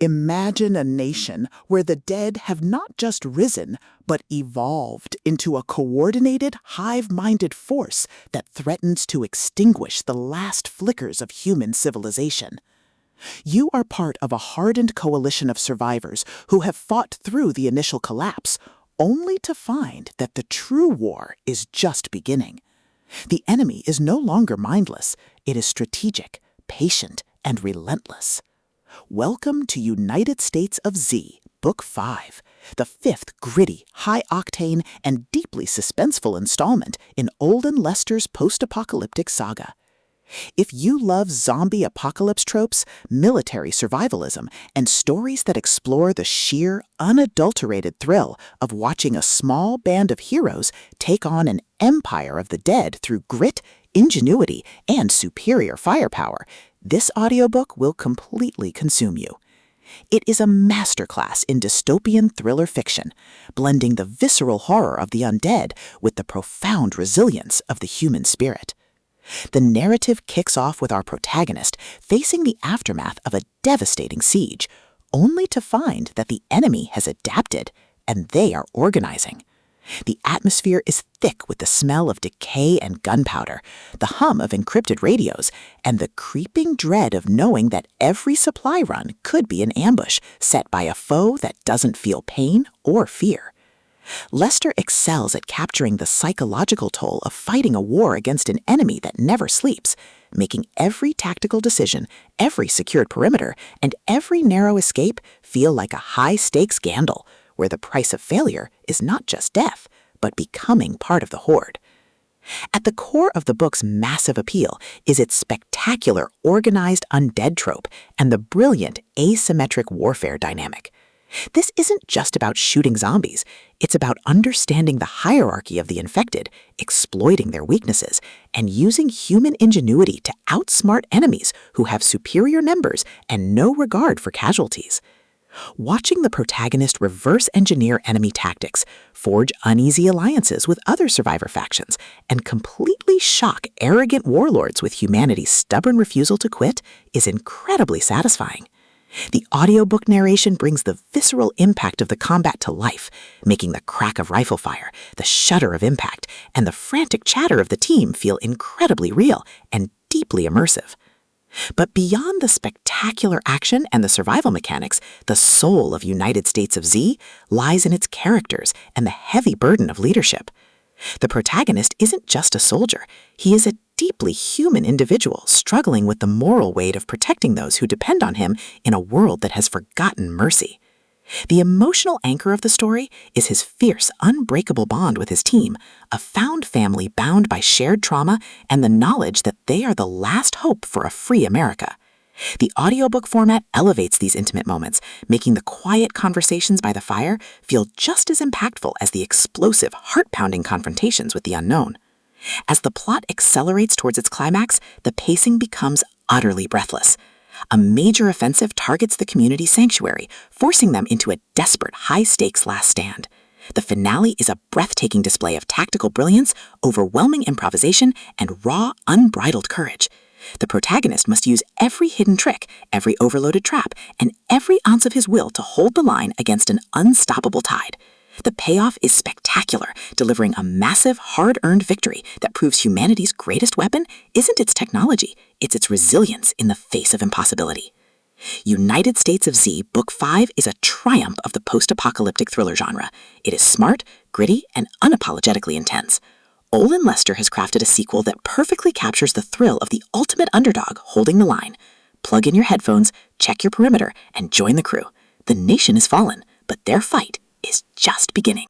Imagine a nation where the dead have not just risen, but evolved into a coordinated, hive-minded force that threatens to extinguish the last flickers of human civilization. You are part of a hardened coalition of survivors who have fought through the initial collapse, only to find that the true war is just beginning. The enemy is no longer mindless. It is strategic, patient, and relentless. Welcome to United States of Z, Book 5, the fifth gritty, high-octane, and deeply suspenseful installment in Olin Lester's post-apocalyptic saga. If you love zombie apocalypse tropes, military survivalism, and stories that explore the sheer, unadulterated thrill of watching a small band of heroes take on an empire of the dead through grit, ingenuity, and superior firepower, this audiobook will completely consume you. It is a masterclass in dystopian thriller fiction, blending the visceral horror of the undead with the profound resilience of the human spirit. The narrative kicks off with our protagonist facing the aftermath of a devastating siege, only to find that the enemy has adapted and they are organizing. The atmosphere is thick with the smell of decay and gunpowder, the hum of encrypted radios, and the creeping dread of knowing that every supply run could be an ambush set by a foe that doesn't feel pain or fear. Lester excels at capturing the psychological toll of fighting a war against an enemy that never sleeps, making every tactical decision, every secured perimeter, and every narrow escape feel like a high-stakes gamble, where the price of failure is not just death, but becoming part of the horde. At the core of the book's massive appeal is its spectacular organized undead trope and the brilliant asymmetric warfare dynamic. This isn't just about shooting zombies, it's about understanding the hierarchy of the infected, exploiting their weaknesses, and using human ingenuity to outsmart enemies who have superior numbers and no regard for casualties. Watching the protagonist reverse engineer enemy tactics, forge uneasy alliances with other survivor factions, and completely shock arrogant warlords with humanity's stubborn refusal to quit is incredibly satisfying. The audiobook narration brings the visceral impact of the combat to life, making the crack of rifle fire, the shudder of impact, and the frantic chatter of the team feel incredibly real and deeply immersive. But beyond the spectacular action and the survival mechanics, the soul of United States of Z lies in its characters and the heavy burden of leadership. The protagonist isn't just a soldier, he is a deeply human individual struggling with the moral weight of protecting those who depend on him in a world that has forgotten mercy. The emotional anchor of the story is his fierce, unbreakable bond with his team, a found family bound by shared trauma and the knowledge that they are the last hope for a free America. The audiobook format elevates these intimate moments, making the quiet conversations by the fire feel just as impactful as the explosive, heart-pounding confrontations with the unknown. As the plot accelerates towards its climax, the pacing becomes utterly breathless. A major offensive targets the community sanctuary, forcing them into a desperate, high-stakes last stand. The finale is a breathtaking display of tactical brilliance, overwhelming improvisation, and raw, unbridled courage. The protagonist must use every hidden trick, every overloaded trap, and every ounce of his will to hold the line against an unstoppable tide. The payoff is spectacular, delivering a massive, hard-earned victory that proves humanity's greatest weapon isn't its technology, it's its resilience in the face of impossibility. United States of Z, Book 5 is a triumph of the post-apocalyptic thriller genre. It is smart, gritty, and unapologetically intense. Olin Lester has crafted a sequel that perfectly captures the thrill of the ultimate underdog holding the line. Plug in your headphones, check your perimeter, and join the crew. The nation is fallen, but their fight is just beginning.